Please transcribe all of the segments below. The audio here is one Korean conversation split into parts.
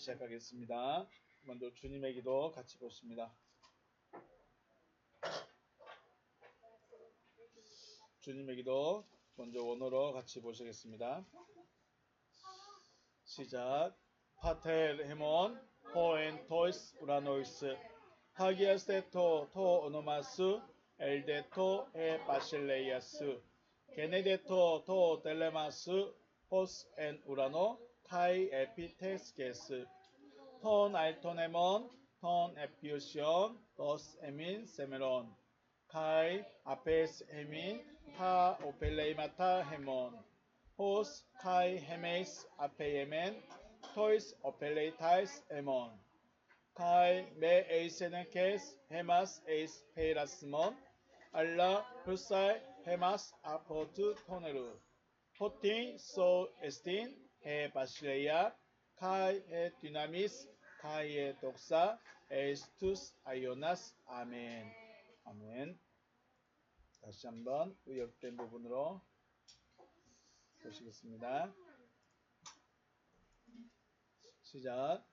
시작하겠습니다. 먼저 주님의 기도 같이 보십니다. 주님의 기도 먼저 원어로 같이 보시겠습니다. 시작. 파텔 헤몬 호엔 토이스 우라노이스 하기아스테토 토 오노마스 엘데토 에 바실레이아스 게네데토 토 텔레마스 호스 엔 우라노 카이 에피테스게스 톤 알토네몬 톤 에피우시온 도스 에민 세메론 카이 아페스 에민 타 오펠레이마타 헤몬 호스 카이 헤메이스 아페예멘 토이스 오펠레이타이스 에몬 카이 메 에이세네케스 헤마스 에이스 페이라스몬 알라 풀사이 헤마스 아포트 토네루 포틴 소 에스틴 해 바실레이아 카이 에 디나미스 카이 에 독사 에스투스 아이오나스 아멘. 아멘. 다시 한번 의역된 부분으로 보시겠습니다. 시작.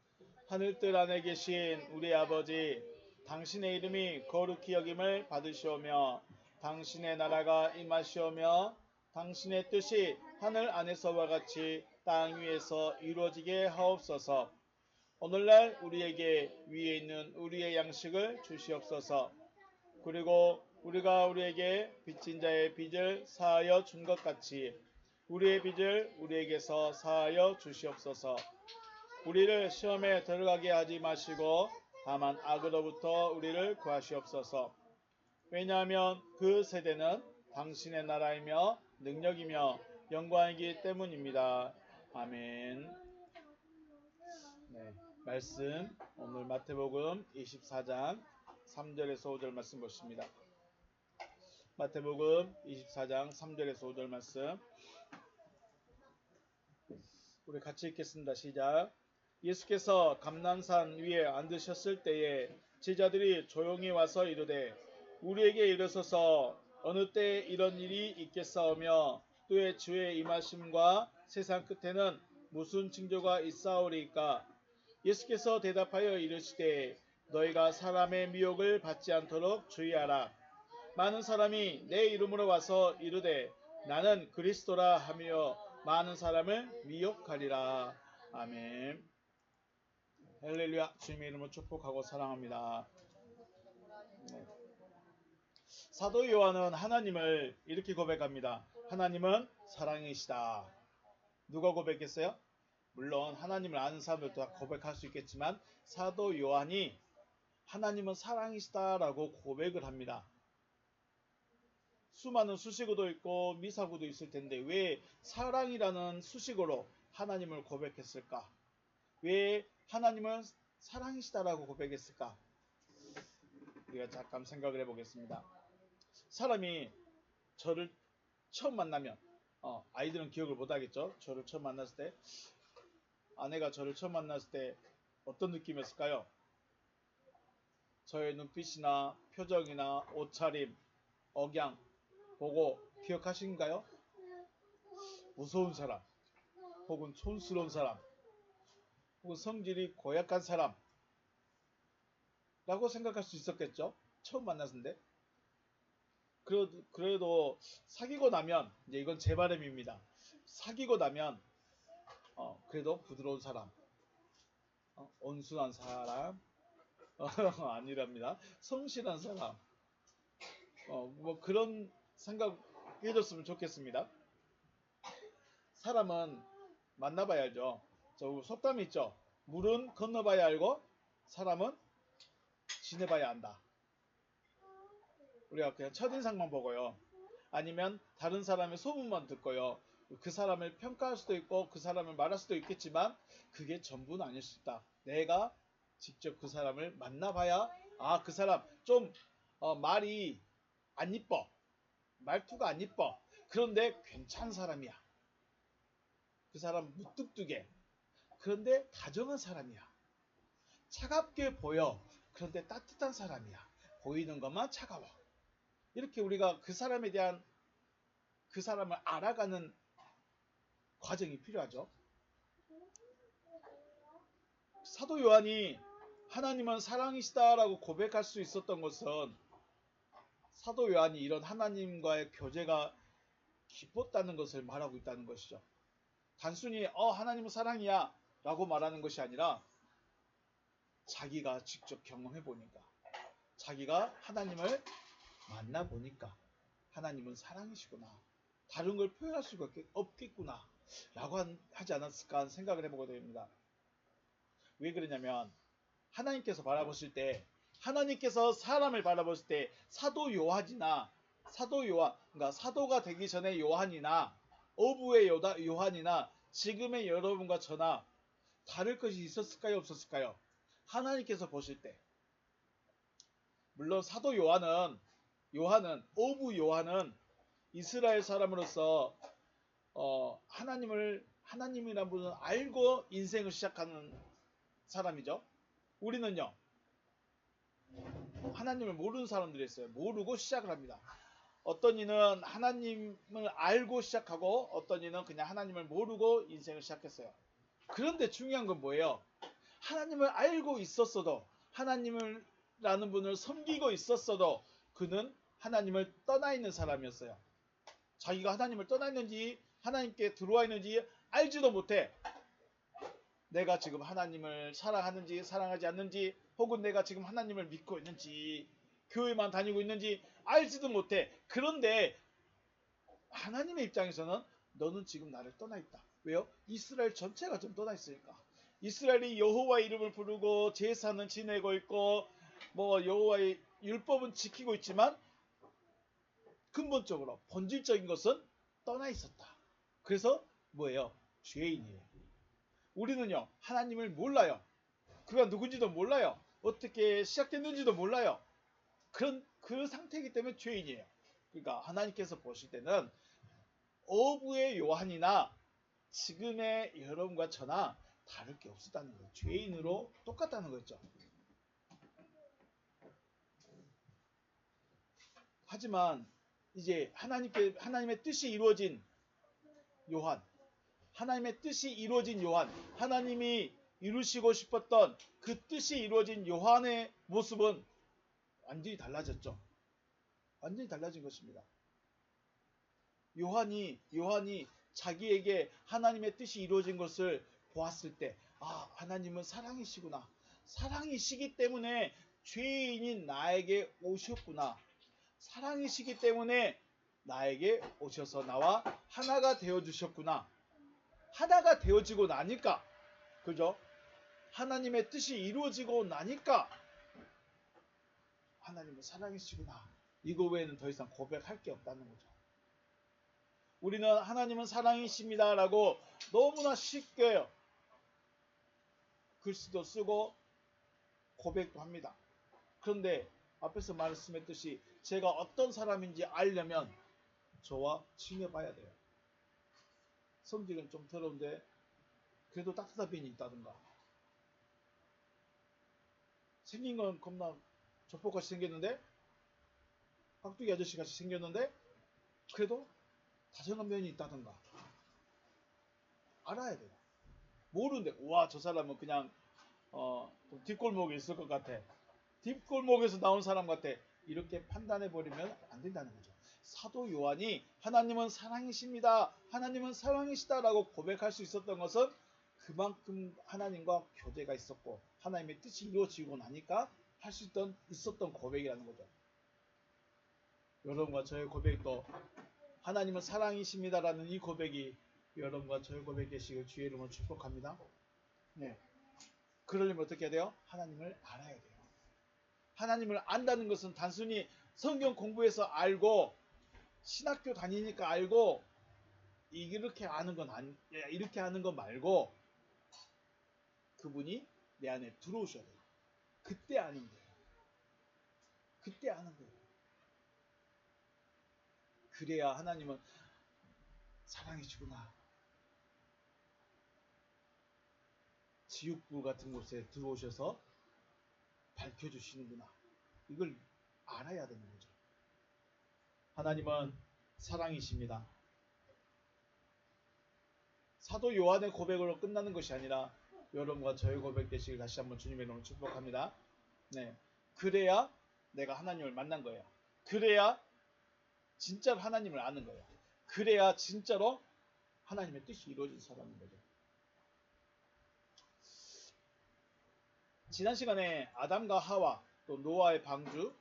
하늘뜰 안에 계신 우리 아버지, 당신의 이름이 거룩히 여김을 받으시오며 당신의 나라가 임하시오며 당신의 뜻이 하늘 안에서와 같이 땅 위에서 이루어지게 하옵소서. 오늘날 우리에게 위에 있는 우리의 양식을 주시옵소서. 그리고 우리가 우리에게 빚진 자의 빚을 사하여 준 것 같이 우리의 빚을 우리에게서 사하여 주시옵소서. 우리를 시험에 들어가게 하지 마시고 다만 악으로부터 우리를 구하시옵소서. 왜냐하면 그 세대는 당신의 나라이며 능력이며 영광이기 때문입니다. 아멘. 네, 말씀 오늘 마태복음 24장 3절에서 5절 말씀 보십니다. 마태복음 24장 3절에서 5절 말씀 우리 같이 읽겠습니다. 시작. 예수께서 감난산 위에 앉으셨을 때에 제자들이 조용히 와서 이르되 우리에게 일어서서 어느 때 이런 일이 있겠사오며 또의 주의 임하심과 세상 끝에는 무슨 징조가 있사오리까. 예수께서 대답하여 이르시되 너희가 사람의 미혹을 받지 않도록 주의하라. 많은 사람이 내 이름으로 와서 이르되 나는 그리스도라 하며 많은 사람을 미혹하리라. 아멘. 할렐루야. 주님의 이름으로 축복하고 사랑합니다. 네. 사도 요한은 하나님을 이렇게 고백합니다. 하나님은 사랑이시다. 누가 고백했어요? 물론 하나님을 아는 사람들도 다 고백할 수 있겠지만 사도 요한이 하나님은 사랑이시다 라고 고백을 합니다. 수많은 수식어도 있고 미사구도 있을 텐데 왜 사랑이라는 수식어로 하나님을 고백했을까? 왜 하나님은 사랑이시다라고 고백했을까? 우리가 잠깐 생각을 해보겠습니다. 사람이 저를 처음 만나면 아이들은 기억을 못하겠죠. 저를 처음 만났을 때 아내가 저를 처음 만났을 때 어떤 느낌이었을까요? 저의 눈빛이나 표정이나 옷차림, 억양 보고 기억하신가요? 무서운 사람, 혹은 촌스러운 사람, 혹은 성질이 고약한 사람 라고 생각할 수 있었겠죠? 처음 만났는데. 그래도 사귀고 나면, 이제 이건 제 바람입니다. 사귀고 나면 그래도 부드러운 사람, 온순한 사람, 아니랍니다. 성실한 사람, 뭐 그런 생각 해줬으면 좋겠습니다. 사람은 만나봐야 알죠. 저 속담이 있죠. 물은 건너봐야 알고 사람은 지내봐야 안다. 우리가 그냥 첫인상만 보고요. 아니면 다른 사람의 소문만 듣고요. 그 사람을 평가할 수도 있고 그 사람을 말할 수도 있겠지만 그게 전부는 아닐 수 있다. 내가 직접 그 사람을 만나봐야 그 사람 좀 말이 안 이뻐. 말투가 안 이뻐. 그런데 괜찮은 사람이야. 그 사람 무뚝뚝해. 그런데 다정한 사람이야. 차갑게 보여. 그런데 따뜻한 사람이야. 보이는 것만 차가워. 이렇게 우리가 그 사람에 대한 그 사람을 알아가는 과정이 필요하죠. 사도 요한이 하나님은 사랑이시다라고 고백할 수 있었던 것은 사도 요한이 이런 하나님과의 교제가 깊었다는 것을 말하고 있다는 것이죠. 단순히 하나님은 사랑이야 라고 말하는 것이 아니라 자기가 직접 경험해 보니까, 자기가 하나님을 만나 보니까 하나님은 사랑이시구나, 다른 걸 표현할 수가 없겠구나 라고 하지 않았을까 하는 생각을 해보게 됩니다. 왜 그러냐면 하나님께서 바라보실 때, 하나님께서 사람을 바라보실 때 사도 요한이나 그러니까 사도가 되기 전에 요한이나 어부의 요한이나 지금의 여러분과 저나 다를 것이 있었을까요, 없었을까요? 하나님께서 보실 때, 물론 사도 어부 요한은 이스라엘 사람으로서 하나님이란 분을 알고 인생을 시작하는 사람이죠. 우리는요, 하나님을 모르는 사람들이 있어요. 모르고 시작을 합니다. 어떤 이는 하나님을 알고 시작하고 어떤 이는 그냥 하나님을 모르고 인생을 시작했어요. 그런데 중요한 건 뭐예요? 하나님을 알고 있었어도, 하나님이라는 분을 섬기고 있었어도 그는 하나님을 떠나 있는 사람이었어요. 자기가 하나님을 떠나 있는지 하나님께 들어와 있는지 알지도 못해. 내가 지금 하나님을 사랑하는지 사랑하지 않는지, 혹은 내가 지금 하나님을 믿고 있는지 교회만 다니고 있는지 알지도 못해. 그런데 하나님의 입장에서는 너는 지금 나를 떠나 있다. 왜요? 이스라엘 전체가 좀 떠나 있으니까. 이스라엘이 여호와의 이름을 부르고 제사는 지내고 있고 여호와의 율법은 지키고 있지만 근본적으로 본질적인 것은 떠나 있었다. 그래서 뭐예요? 죄인이에요. 우리는요, 하나님을 몰라요. 그가 누군지도 몰라요. 어떻게 시작됐는지도 몰라요. 그 상태이기 때문에 죄인이에요. 그러니까 하나님께서 보실 때는 어부의 요한이나 지금의 여러분과 저나 다를 게 없었다는 거예요. 죄인으로 똑같다는 거죠. 하지만 이제 하나님의 뜻이 이루어진 요한, 하나님이 이루시고 싶었던 그 뜻이 이루어진 요한의 모습은 완전히 달라졌죠. 완전히 달라진 것입니다. 요한이 자기에게 하나님의 뜻이 이루어진 것을 보았을 때, 하나님은 사랑이시구나. 사랑이시기 때문에 죄인인 나에게 오셨구나. 사랑이시기 때문에 나에게 오셔서 나와 하나가 되어주셨구나. 하나가 되어지고 나니까, 그죠? 하나님의 뜻이 이루어지고 나니까 하나님은 사랑이시구나. 이거 외에는 더 이상 고백할 게 없다는 거죠. 우리는 하나님은 사랑이십니다라고 너무나 쉽게 글씨도 쓰고 고백도 합니다. 그런데 앞에서 말씀했듯이 제가 어떤 사람인지 알려면 저와 지내봐야 돼요. 성질은 좀 더러운데 그래도 따뜻한 면이 있다든가, 생긴 건 겁나 조폭같이 생겼는데, 깍두기 아저씨같이 생겼는데 그래도 다정한 면이 있다든가 알아야 돼요. 모르는데 저 사람은 그냥 뒷골목에 있을 것 같아, 뒷골목에서 나온 사람 같아, 이렇게 판단해버리면 안 된다는 거죠. 사도 요한이 하나님은 사랑이십니다, 하나님은 사랑이시다라고 고백할 수 있었던 것은 그만큼 하나님과 교제가 있었고 하나님의 뜻이 이루어지고 나니까 할 수 있었던 고백이라는 거죠. 여러분과 저의 고백도 하나님은 사랑이십니다라는 이 고백이 여러분과 저의 고백이 되시길 주의 이름으로 축복합니다. 네. 그러려면 어떻게 해야 돼요? 하나님을 알아야 돼요. 하나님을 안다는 것은 단순히 성경 공부해서 알고 신학교 다니니까 알고 이렇게 아는 건 말고 그분이 내 안에 들어오셔야 돼요. 그때 아는 거예요. 그때 아는 거예요. 그래야 하나님은 사랑이시구나, 지옥불 같은 곳에 들어오셔서 밝혀주시는구나, 이걸 알아야 되는 거죠. 하나님은 사랑이십니다. 사도 요한의 고백으로 끝나는 것이 아니라 여러분과 저의 고백 되시길 다시 한번 주님의 이름으로 축복합니다. 네, 그래야 내가 하나님을 만난 거예요. 그래야 진짜로 하나님을 아는 거예요. 그래야 진짜로 하나님의 뜻이 이루어진 사람인 거죠. 지난 시간에 아담과 하와 또 노아의 방주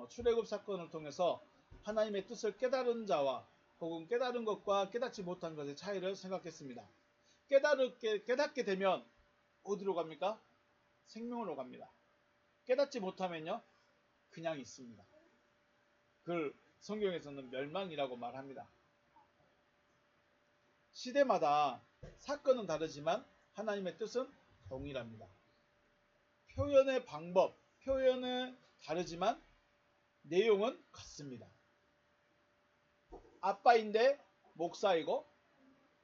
출애굽 사건을 통해서 하나님의 뜻을 깨달은 자와 혹은 깨달은 것과 깨닫지 못한 것의 차이를 생각했습니다. 깨닫게 되면 어디로 갑니까? 생명으로 갑니다. 깨닫지 못하면요, 그냥 있습니다. 그걸 성경에서는 멸망이라고 말합니다. 시대마다 사건은 다르지만 하나님의 뜻은 동일합니다. 표현의 방법, 표현은 다르지만 내용은 같습니다. 아빠인데 목사이고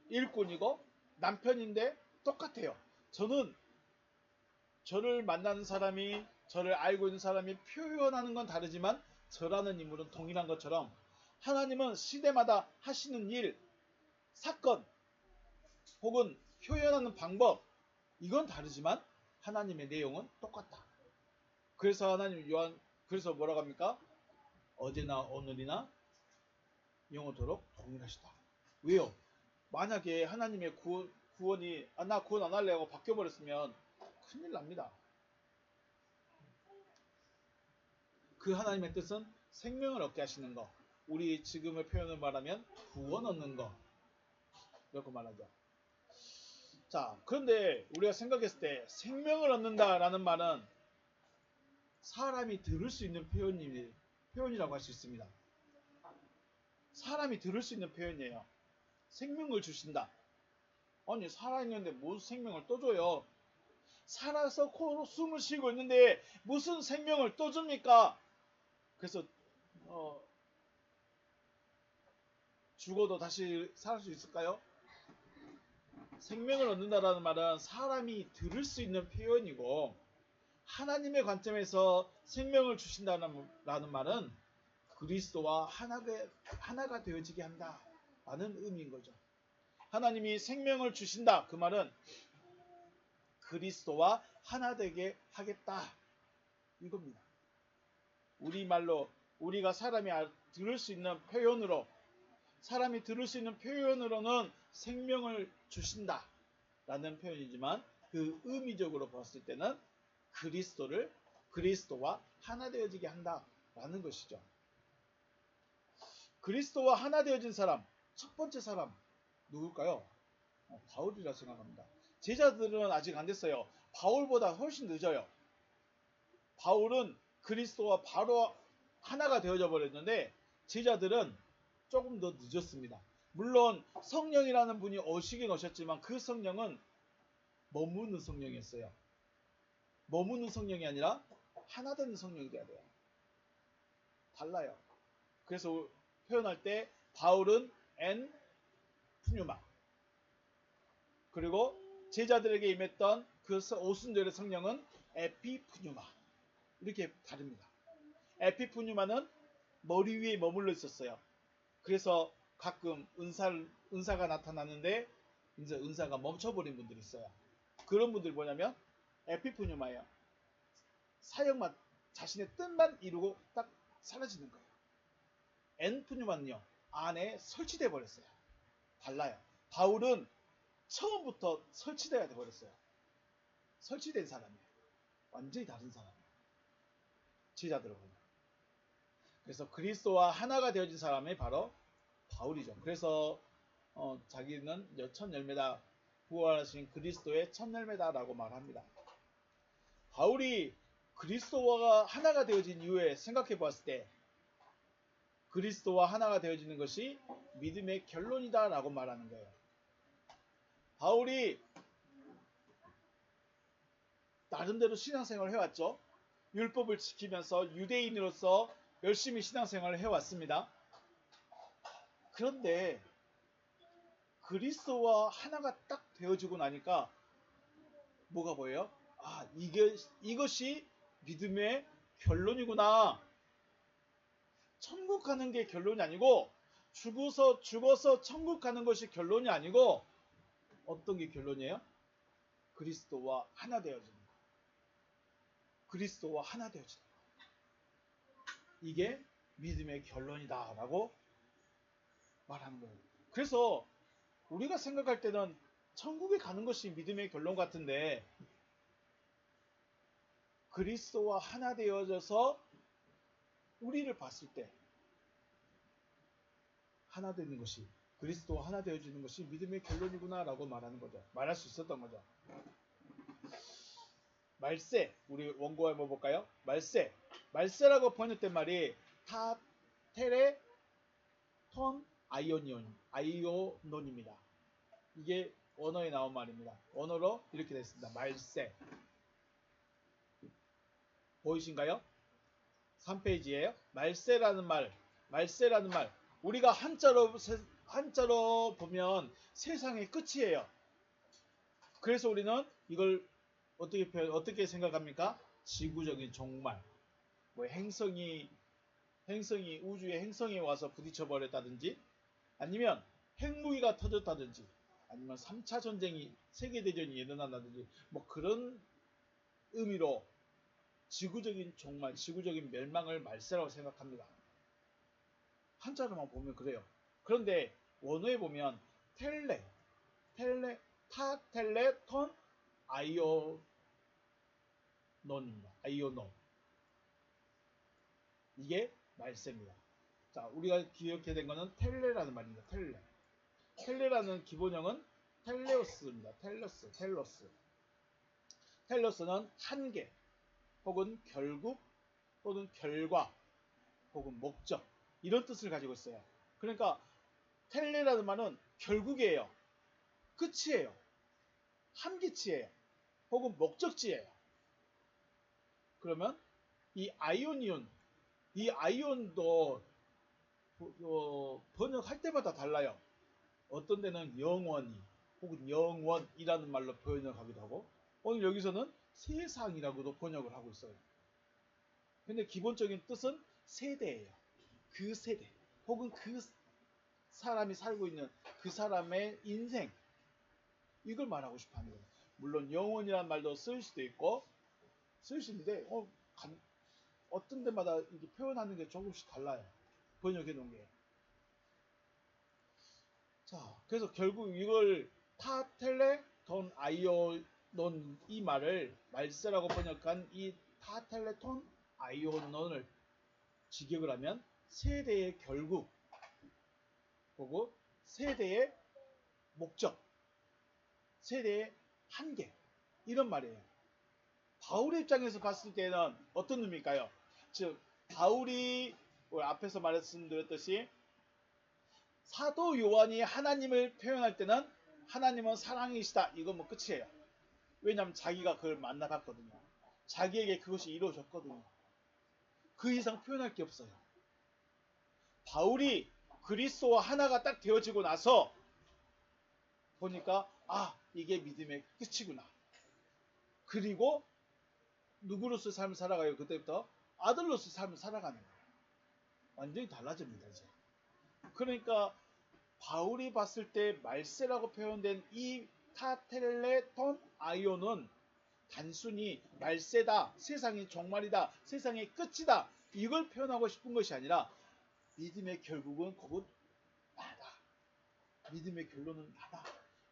일꾼이고 남편인데 똑같아요. 저를 만나는 사람이, 저를 알고 있는 사람이 표현하는 건 다르지만 저라는 인물은 동일한 것처럼 하나님은 시대마다 하시는 일, 사건 혹은 표현하는 방법, 이건 다르지만 하나님의 내용은 똑같다. 그래서 그래서 뭐라고 합니까? 어제나 오늘이나 영원토록 동일하시다. 왜요? 만약에 하나님의 구원이 나 구원 안 할래 하고 바뀌어버렸으면 큰일 납니다. 그 하나님의 뜻은 생명을 얻게 하시는 거, 우리 지금의 표현을 말하면 구원 얻는 거, 이렇게 말하죠. 자, 그런데 우리가 생각했을 때 생명을 얻는다라는 말은 사람이 들을 수 있는 표현이라고 할 수 있습니다. 사람이 들을 수 있는 표현이에요. 생명을 주신다. 아니, 살아있는데 무슨 생명을 또 줘요? 살아서 코로 숨을 쉬고 있는데 무슨 생명을 또 줍니까? 그래서 죽어도 다시 살 수 있을까요? 생명을 얻는다라는 말은 사람이 들을 수 있는 표현이고, 하나님의 관점에서 생명을 주신다는 말은 그리스도와 하나가 되어지게 한다라는 의미인 거죠. 하나님이 생명을 주신다, 그 말은 그리스도와 하나 되게 하겠다, 이겁니다. 우리말로 우리가 사람이 들을 수 있는 표현으로, 사람이 들을 수 있는 표현으로는 생명을 주신다 라는 표현이지만 그 의미적으로 봤을 때는 그리스도와 하나 되어지게 한다 라는 것이죠. 그리스도와 하나 되어진 사람, 첫 번째 사람 누굴까요? 바울이라 생각합니다. 제자들은 아직 안 됐어요. 바울보다 훨씬 늦어요. 바울은 그리스도와 바로 하나가 되어져 버렸는데 제자들은 조금 더 늦었습니다. 물론 성령이라는 분이 오시긴 오셨지만 그 성령은 머무는 성령이었어요. 머무는 성령이 아니라 하나 되는 성령이 돼야 돼요. 달라요. 그래서 표현할 때 바울은 엔 푸뉴마, 그리고 제자들에게 임했던 그 오순절의 성령은 에피푸뉴마, 이렇게 다릅니다. 에피푸뉴마는 머리 위에 머물러 있었어요. 그래서 가끔 은사가 나타나는데 이제 은사가 멈춰버린 분들이 있어요. 그런 분들이 뭐냐면 에피푸뉴마예요. 사역만, 자신의 뜻만 이루고 딱 사라지는 거예요. 엔푸뉴마는요, 안에 설치돼 버렸어요. 달라요. 바울은 처음부터 설치돼야 돼 버렸어요. 설치된 사람이에요. 완전히 다른 사람이에요. 제자들하고는. 그래서 그리스도와 하나가 되어진 사람이 바로 바울이죠. 그래서 자기는 첫 열매다, 부활하신 그리스도의 첫 열매다라고 말합니다. 바울이 그리스도와 하나가 되어진 이후에 생각해 보았을 때 그리스도와 하나가 되어지는 것이 믿음의 결론이다라고 말하는 거예요. 바울이 나름대로 신앙생활을 해왔죠. 율법을 지키면서 유대인으로서 열심히 신앙생활을 해왔습니다. 그런데 그리스도와 하나가 딱 되어지고 나니까 뭐가 보여요? 아, 이것이 믿음의 결론이구나. 천국 가는 게 결론이 아니고, 죽어서 천국 가는 것이 결론이 아니고, 어떤 게 결론이에요? 그리스도와 하나 되어지는 것. 그리스도와 하나 되어지는 것. 이게 믿음의 결론이다 라고 말하는 거예요. 그래서 우리가 생각할 때는 천국에 가는 것이 믿음의 결론 같은데 그리스도와 하나 되어져서 우리를 봤을 때 하나 되는 것이 그리스도와 하나 되어지는 것이 믿음의 결론이구나 라고 말하는 거죠. 말할 수 있었던 거죠. 말세, 우리 원고 한번 볼까요? 말세, 말세라고 번역된 말이 타 테레 톤 아이오논입니다. 이게 원어에 나온 말입니다. 원어로 이렇게 됐습니다. 말세. 보이신가요? 3페이지에요. 말세라는 말, 우리가 한자로 보면 세상의 끝이에요. 그래서 우리는 이걸 어떻게 생각합니까? 지구적인 종말. 뭐 행성이 우주의 행성에 와서 부딪혀 버렸다든지, 아니면 핵무기가 터졌다든지, 아니면 3차 전쟁이 세계대전이 일어난다든지, 뭐 그런 의미로 지구적인 종말, 지구적인 멸망을 말세라고 생각합니다. 한자로만 보면 그래요. 그런데 원어에 보면 타텔레톤 아이오논입니다. 이게 말세입니다. 자, 우리가 기억해야 된 거는 텔레라는 말입니다. 텔레라는 기본형은 텔레오스입니다. 텔로스는 한계, 혹은 결국, 또는 결과, 혹은 목적, 이런 뜻을 가지고 있어요. 그러니까 텔레라는 말은 결국이에요. 끝이에요. 한계치예요. 혹은 목적지예요. 그러면 이 아이온도 번역할 때마다 달라요. 어떤 데는 영원히 혹은 영원이라는 말로 번역하기도 하고, 오늘 여기서는 세상이라고도 번역을 하고 있어요. 근데 기본적인 뜻은 세대예요. 그 세대 혹은 그 사람이 살고 있는 그 사람의 인생, 이걸 말하고 싶어 하는 거예요. 물론 영원이라는 말도 쓸 수도 있고, 쓸 수 있는데 어떤 데마다 이렇게 표현하는 게 조금씩 달라요. 번역해 놓은 게. 자, 그래서 결국 이걸 타텔레 돈 아이오논, 이 말을 말세라고 번역한 이 타텔레톤 아이오논을 직역을 하면 세대의 결국, 그리고 세대의 목적, 세대의 한계, 이런 말이에요. 바울의 입장에서 봤을 때는 어떤 의미일까요? 즉, 바울이 앞에서 말씀드렸듯이 사도 요한이 하나님을 표현할 때는 하나님은 사랑이시다, 이건 뭐 끝이에요. 왜냐하면 자기가 그걸 만나봤거든요. 자기에게 그것이 이루어졌거든요. 그 이상 표현할 게 없어요. 바울이 그리스도와 하나가 딱 되어지고 나서 보니까 이게 믿음의 끝이구나. 그리고 누구로서 삶을 살아가요? 그때부터 아들로서 삶을 살아가는 거예요. 완전히 달라집니다, 이제. 그러니까 바울이 봤을 때 말세라고 표현된 이 타텔레톤 아이오는 단순히 말세다, 세상이 종말이다, 세상의 끝이다, 이걸 표현하고 싶은 것이 아니라 믿음의 결국은 곧 나다. 믿음의 결론은 나다.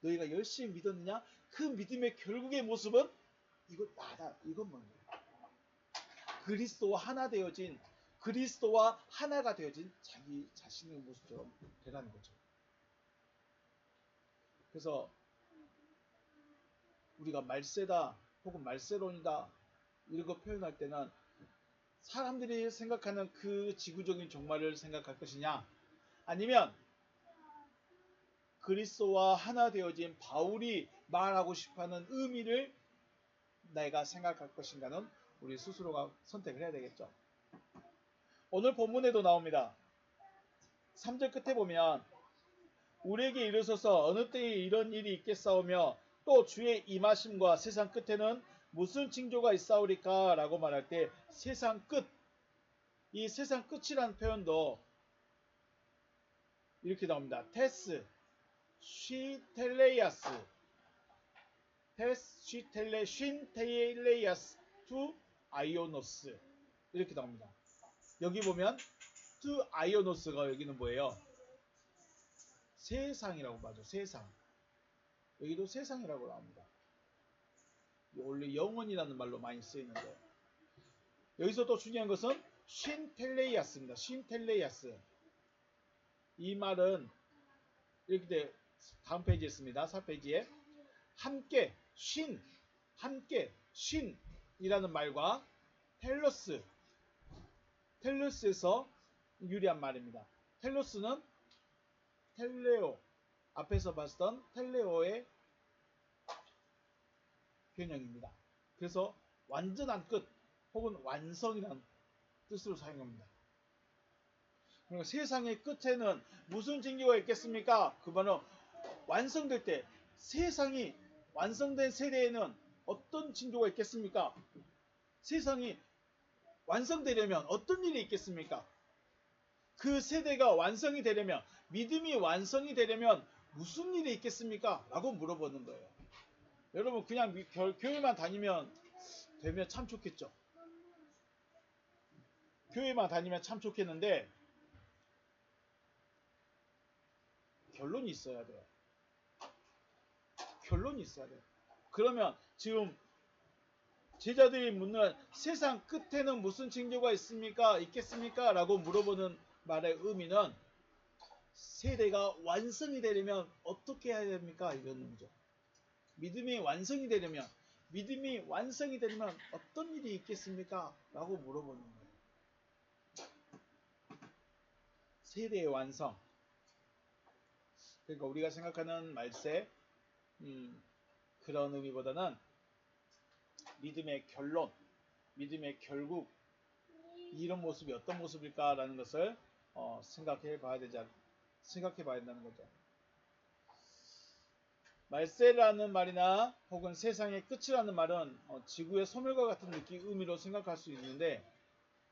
너희가 열심히 믿었느냐? 그 믿음의 결국의 모습은 이것 나다. 이건 뭐예요? 그리스도와 하나 되어진, 그리스도와 하나가 되어진 자기 자신의 모습처럼 되라는 거죠. 그래서 우리가 말세다 혹은 말세론이다 이런 거 표현할 때는 사람들이 생각하는 그 지구적인 종말을 생각할 것이냐, 아니면 그리스도와 하나 되어진 바울이 말하고 싶어하는 의미를 내가 생각할 것인가는 우리 스스로가 선택을 해야 되겠죠. 오늘 본문에도 나옵니다. 3절 끝에 보면 우리에게 이르소서 어느 때에 이런 일이 있겠사오며 또 주의 임하심과 세상 끝에는 무슨 징조가 있사오리까 라고 말할 때 세상 끝, 이 세상 끝이라는 표현도 이렇게 나옵니다. 테스, 쉬텔레이아스, 헤시텔레 쉰테일레이아스 투 아이오노스 이렇게 나옵니다. 여기 보면 투 아이오노스가 여기는 뭐예요? 세상이라고 봐죠. 세상. 여기도 세상이라고 나옵니다. 원래 영혼이라는 말로 많이 쓰이는데 여기서 또 중요한 것은 쉰텔레이아스입니다. 쉰텔레이아스. 이 말은 이렇게 다음 페이지에 있습니다. 4페이지에 함께 쉰이라는 말과 텔러스에서 유리한 말입니다. 텔러스는 텔레오 앞에서 봤던 텔레오의 변형입니다. 그래서 완전한 끝 혹은 완성이라는 뜻으로 사용합니다. 그러니까 세상의 끝에는 무슨 징조가 있겠습니까? 그 말은 완성될 때 세상이 완성된 세대에는 어떤 징조가 있겠습니까? 세상이 완성되려면 어떤 일이 있겠습니까? 그 세대가 완성이 되려면 믿음이 완성이 되려면 무슨 일이 있겠습니까? 라고 물어보는 거예요. 여러분 그냥 교회만 다니면 되면 참 좋겠죠. 교회만 다니면 참 좋겠는데 결론이 있어야 돼요. 결론이 있어야 돼요. 그러면 지금 제자들이 묻는 세상 끝에는 무슨 징조가 있겠습니까? 라고 물어보는 말의 의미는 세대가 완성이 되려면 어떻게 해야 됩니까? 이런 거죠. 믿음이 완성이 되려면 어떤 일이 있겠습니까? 라고 물어보는 거예요. 세대의 완성. 그러니까 우리가 생각하는 말세 그런 의미보다는 믿음의 결론, 믿음의 결국 이런 모습이 어떤 모습일까라는 것을 생각해 봐야 된다는 거죠. 말세라는 말이나 혹은 세상의 끝이라는 말은 지구의 소멸과 같은 의미로 생각할 수 있는데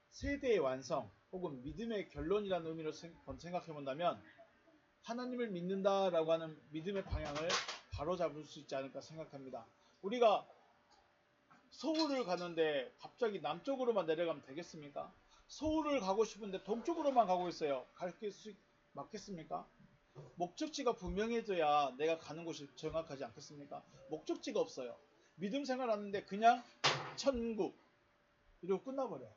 세대의 완성 혹은 믿음의 결론이라는 의미로 생각해 본다면 하나님을 믿는다라고 하는 믿음의 방향을 바로잡을 수 있지 않을까 생각합니다. 우리가 서울을 가는데 갑자기 남쪽으로만 내려가면 되겠습니까? 서울을 가고 싶은데 동쪽으로만 가고 있어요. 갈 수 맞겠습니까? 목적지가 분명해져야 내가 가는 곳이 정확하지 않겠습니까? 목적지가 없어요. 믿음 생활하는데 그냥 천국 이러고 끝나버려요.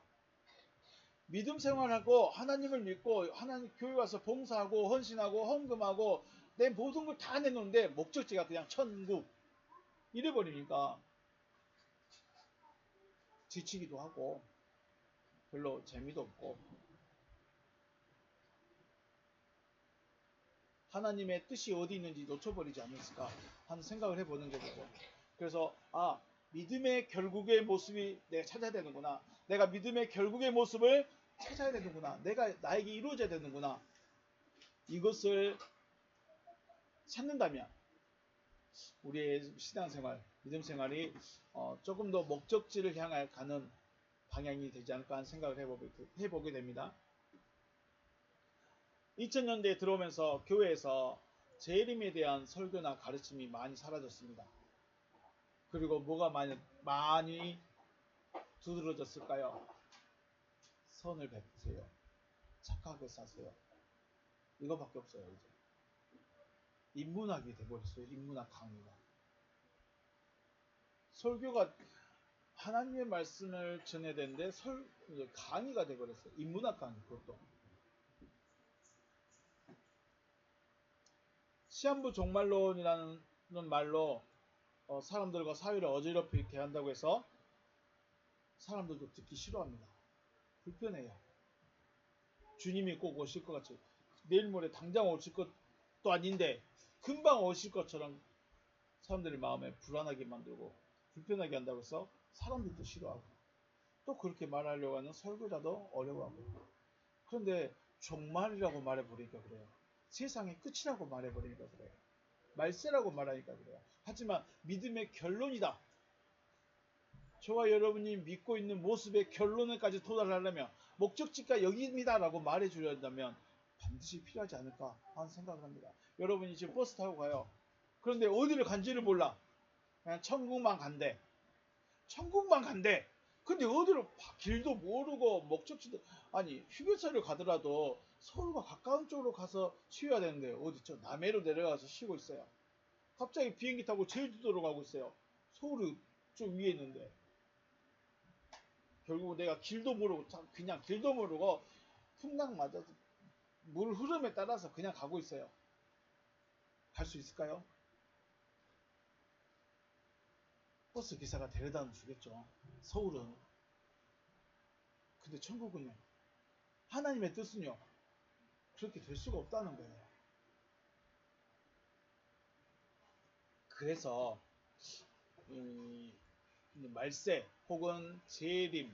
믿음 생활하고 하나님을 믿고 하나님 교회 와서 봉사하고 헌신하고 헌금하고 내 모든 걸 다 내놓는데 목적지가 그냥 천국 이래버리니까 지치기도 하고 별로 재미도 없고 하나님의 뜻이 어디 있는지 놓쳐버리지 않았을까 하는 생각을 해보는 거죠. 그래서 믿음의 결국의 모습이 내가 찾아야 되는구나. 내가 믿음의 결국의 모습을 찾아야 되는구나. 나에게 이루어져야 되는구나. 이것을 찾는다면 우리의 신앙생활, 믿음생활이 조금 더 목적지를 향해 가는 방향이 되지 않을까 하는 생각을 해보게 됩니다. 2000년대에 들어오면서 교회에서 재림에 대한 설교나 가르침이 많이 사라졌습니다. 그리고 뭐가 많이 두드러졌을까요? 선을 베푸세요. 착하게 사세요. 이거밖에 없어요. 이제. 인문학이 돼버렸어요. 인문학 강의가. 설교가 하나님의 말씀을 전해야 되는데 강의가 돼버렸어요. 인문학 강의 그것도. 시한부 종말론이라는 말로 사람들과 사회를 어지럽히 대한다고 해서 사람들도 듣기 싫어합니다. 불편해요. 주님이 꼭 오실 것 같이 내일 모레 당장 오실 것도 아닌데 금방 오실 것처럼 사람들의 마음에 불안하게 만들고 불편하게 한다고 해서 사람들도 싫어하고 또 그렇게 말하려고 하는 설교자도 어려워하고 그런데 종말이라고 말해버리니까 그래요. 세상의 끝이라고 말해버리니까 그래요. 말세라고 말하니까 그래요. 하지만 믿음의 결론이다. 저와 여러분이 믿고 있는 모습의 결론에까지 도달하려면 목적지가 여기입니다 라고 말해주려 한다면 반드시 필요하지 않을까 하는 생각을 합니다. 여러분이 지금 버스 타고 가요. 그런데 어디를 간지를 몰라. 그냥 천국만 간대. 천국만 간대. 근데 어디로 길도 모르고 목적지도 아니 휴게소를 가더라도 서울과 가까운 쪽으로 가서 쉬어야 되는데 어디 저 남해로 내려가서 쉬고 있어요. 갑자기 비행기 타고 제주도로 가고 있어요. 서울이 좀 위에 있는데 결국 내가 길도 모르고 그냥 길도 모르고 풍랑 맞아서 물 흐름에 따라서 그냥 가고 있어요. 갈 수 있을까요? 버스 기사가 데려다 주겠죠. 서울은. 근데 천국은요. 하나님의 뜻은요. 그렇게 될 수가 없다는 거예요. 그래서 이 말세 혹은 재림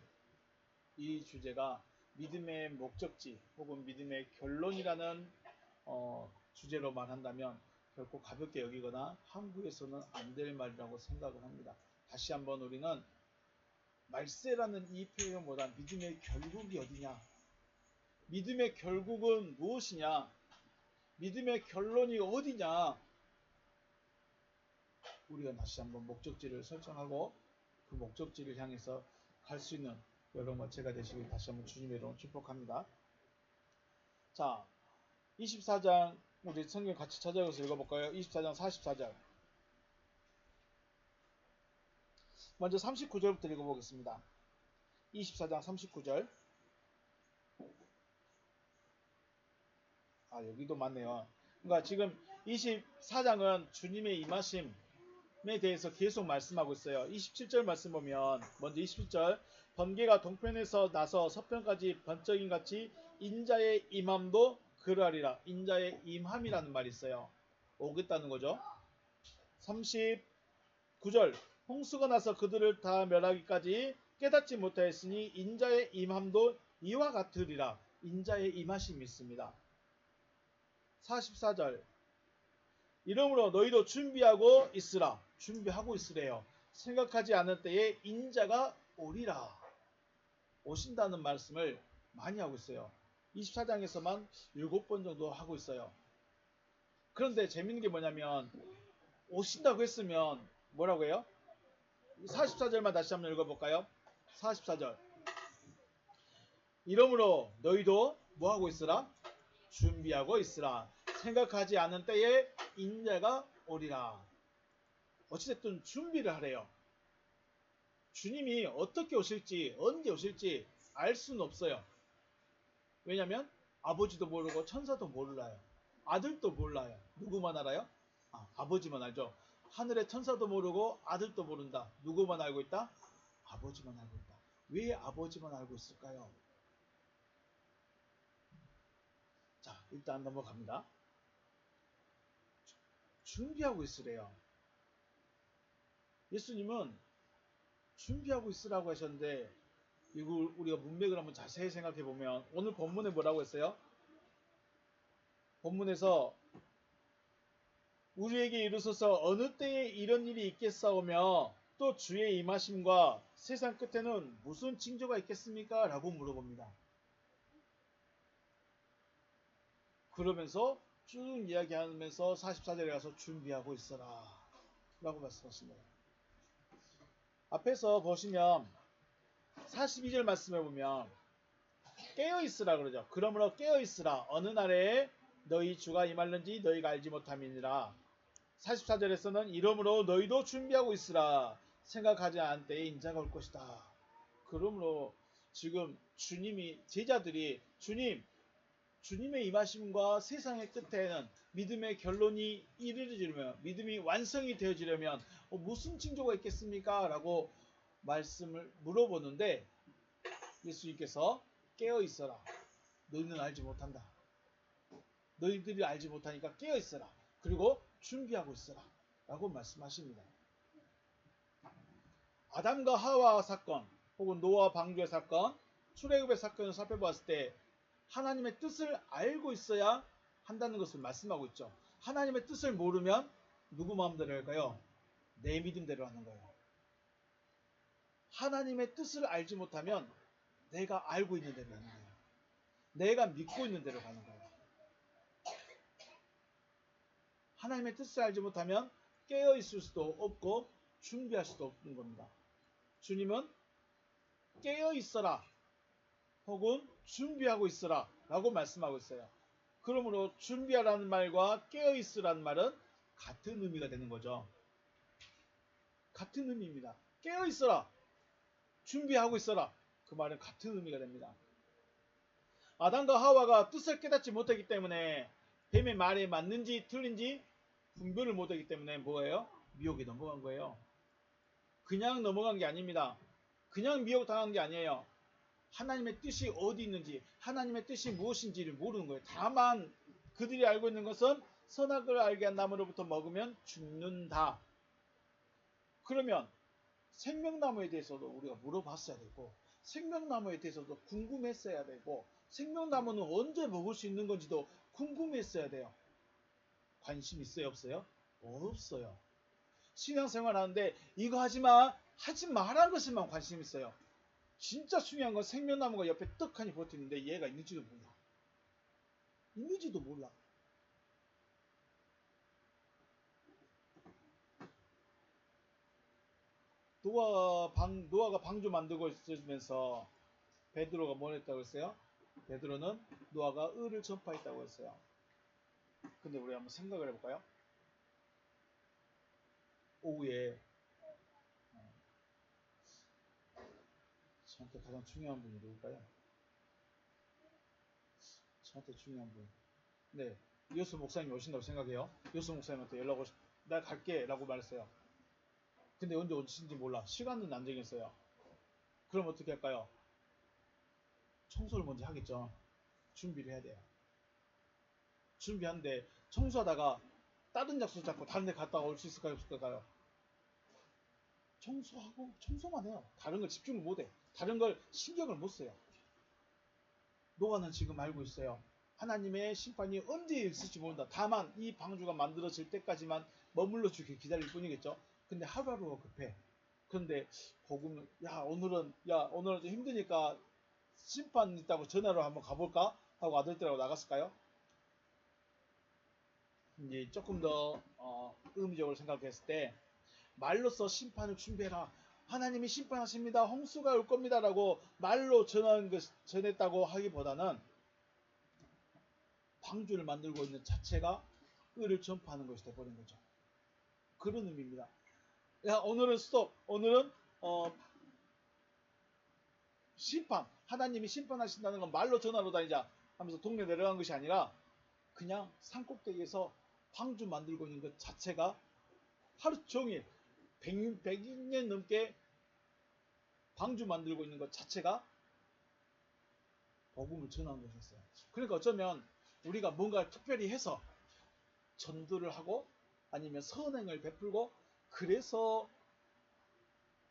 이 주제가 믿음의 목적지 혹은 믿음의 결론이라는 주제로 말한다면 결코 가볍게 여기거나 한국에서는 안 될 말이라고 생각을 합니다. 다시 한번 우리는 말세라는 이 표현보다 믿음의 결국이 어디냐? 믿음의 결국은 무엇이냐? 믿음의 결론이 어디냐? 우리가 다시 한번 목적지를 설정하고 그 목적지를 향해서 갈 수 있는 여러분과 제가 되시길 다시 한번 주님의 이름으로 축복합니다. 자, 24장 우리 성경 같이 찾아가서 읽어볼까요? 24장 44절. 먼저 39절부터 읽어보겠습니다. 24장 39절. 아, 여기도 맞네요. 그러니까 지금 24장은 주님의 임하심에 대해서 계속 말씀하고 있어요. 27절 말씀 보면 먼저 27절 번개가 동편에서 나서 서편까지 번쩍임 같이 인자의 임함도 그러하리라. 인자의 임함이라는 말이 있어요. 오겠다는 거죠. 39절 홍수가 나서 그들을 다 멸하기까지 깨닫지 못하였으니 인자의 임함도 이와 같으리라. 인자의 임하심이 있습니다. 44절 이러므로 너희도 준비하고 있으라. 준비하고 있으래요. 생각하지 않을 때에 인자가 오리라. 오신다는 말씀을 많이 하고 있어요. 24장에서만 7번 정도 하고 있어요. 그런데 재밌는 게 뭐냐면 오신다고 했으면 뭐라고 해요? 44절만 다시 한번 읽어볼까요? 44절 이러므로 너희도 뭐하고 있으라? 준비하고 있으라. 생각하지 않은 때에 인자가 오리라. 어찌됐든 준비를 하래요. 주님이 어떻게 오실지 언제 오실지 알 수는 없어요. 왜냐하면 아버지도 모르고 천사도 몰라요. 아들도 몰라요. 누구만 알아요? 아버지만 알죠. 하늘의 천사도 모르고 아들도 모른다. 누구만 알고 있다? 아버지만 알고 있다. 왜 아버지만 알고 있을까요? 자, 일단 넘어갑니다. 준비하고 있으래요. 예수님은 준비하고 있으라고 하셨는데 이걸 우리가 문맥을 한번 자세히 생각해 보면 오늘 본문에 뭐라고 했어요? 본문에서 우리에게 이르소서 어느 때에 이런 일이 있겠사오며 또 주의 임하심과 세상 끝에는 무슨 징조가 있겠습니까? 라고 물어봅니다. 그러면서 쭉 이야기하면서 44절에 가서 준비하고 있어라 라고 말씀하십니다. 앞에서 보시면 42절 말씀해 보면 깨어있으라 그러죠. 그러므로 깨어있으라. 어느 날에 너희 주가 임할는지 너희가 알지 못함이니라. 44절에서는 이러므로 너희도 준비하고 있으라. 생각하지 않은 때에 인자가 올 것이다. 그러므로 지금 주님이 제자들이 주님의 임하심과 세상의 끝에는 믿음의 결론이 이르러지려면 믿음이 완성이 되어지려면 무슨 징조가 있겠습니까? 라고 말씀을 물어보는데 예수님께서 깨어 있어라. 너희는 알지 못한다. 너희들이 알지 못하니까 깨어 있어라. 그리고 준비하고 있어라. 라고 말씀하십니다. 아담과 하와 사건 혹은 노아 방주의 사건 출애굽의 사건을 살펴봤을 때 하나님의 뜻을 알고 있어야 한다는 것을 말씀하고 있죠. 하나님의 뜻을 모르면 누구 마음대로 할까요? 내 믿음대로 하는 거예요. 하나님의 뜻을 알지 못하면 내가 알고 있는 대로 하는 거예요. 내가 믿고 있는 대로 가는 거예요. 하나님의 뜻을 알지 못하면 깨어있을 수도 없고 준비할 수도 없는 겁니다. 주님은 깨어 있어라 혹은 준비하고 있어라 라고 말씀하고 있어요. 그러므로 준비하라는 말과 깨어 있으라는 말은 같은 의미가 되는 거죠. 같은 의미입니다. 깨어 있어라, 준비하고 있어라, 그 말은 같은 의미가 됩니다. 아담과 하와가 뜻을 깨닫지 못하기 때문에 뱀의 말에 맞는지 틀린지 분별을 못하기 때문에 뭐예요? 미혹에 넘어간 거예요. 그냥 넘어간 게 아닙니다. 그냥 미혹당한 게 아니에요. 하나님의 뜻이 어디 있는지, 하나님의 뜻이 무엇인지를 모르는 거예요. 다만 그들이 알고 있는 것은 선악을 알게 한 나무로부터 먹으면 죽는다. 그러면 생명나무에 대해서도 우리가 물어봤어야 되고, 생명나무에 대해서도 궁금했어야 되고, 생명나무는 언제 먹을 수 있는 건지도 궁금했어야 돼요. 관심 있어요, 없어요? 없어요. 신앙생활 하는데 이거 하지마, 하지 말라는 것에만 관심 있어요. 진짜 중요한 건 생명나무가 옆에 떡하니 버티는데 얘가 있는지도 몰라. 있는지도 몰라. 노아가 방주 만들고 있으면서 베드로가 뭘 했다고 했어요? 베드로는 노아가 의를 전파했다고 했어요. 근데 우리 한번 생각을 해볼까요? 오후에 저한테 가장 중요한 분이 누굴까요? 저한테 중요한 분. 네, 이호수 목사님이 오신다고 생각해요. 이호수 목사님한테 연락 오시, 나 갈게 라고 말했어요. 근데 언제 오신지 몰라. 시간은 안 정했어요. 그럼 어떻게 할까요? 청소를 먼저 하겠죠. 준비를 해야 돼요. 준비하는데 청소하다가 다른 약속 잡고 다른 데 갔다 올 수 있을까요? 없을까요? 청소하고 청소만 해요. 다른 걸 집중을 못 해. 다른 걸 신경을 못 써요. 노아는 지금 알고 있어요. 하나님의 심판이 언제 있을지 모른다. 다만 이 방주가 만들어질 때까지만 머물러 주길 기다릴 뿐이겠죠. 근데 하루하루가 급해. 그런데 복음은 오늘은 좀 힘드니까 심판 있다고 전화로 한번 가볼까 하고 아들들하고 나갔을까요? 이제 조금 더 의미적으로 생각했을 때 말로써 심판을 준비해라. 하나님이 심판하십니다. 홍수가 올 겁니다. 라고 말로 전했다고 하기보다는 방주를 만들고 있는 자체가 의를 전파하는 것이 되어버린 거죠. 그런 의미입니다. 오늘은 스톱. 오늘은 심판. 하나님이 심판하신다는 건 말로 전하러 다니자 하면서 동네 내려간 것이 아니라 그냥 산꼭대기에서 방주 만들고 있는 것 자체가 하루 종일 100년 넘게 방주 만들고 있는 것 자체가 복음을 전하는 것이었어요. 그러니까 어쩌면 우리가 뭔가 특별히 해서 전도를 하고 아니면 선행을 베풀고 그래서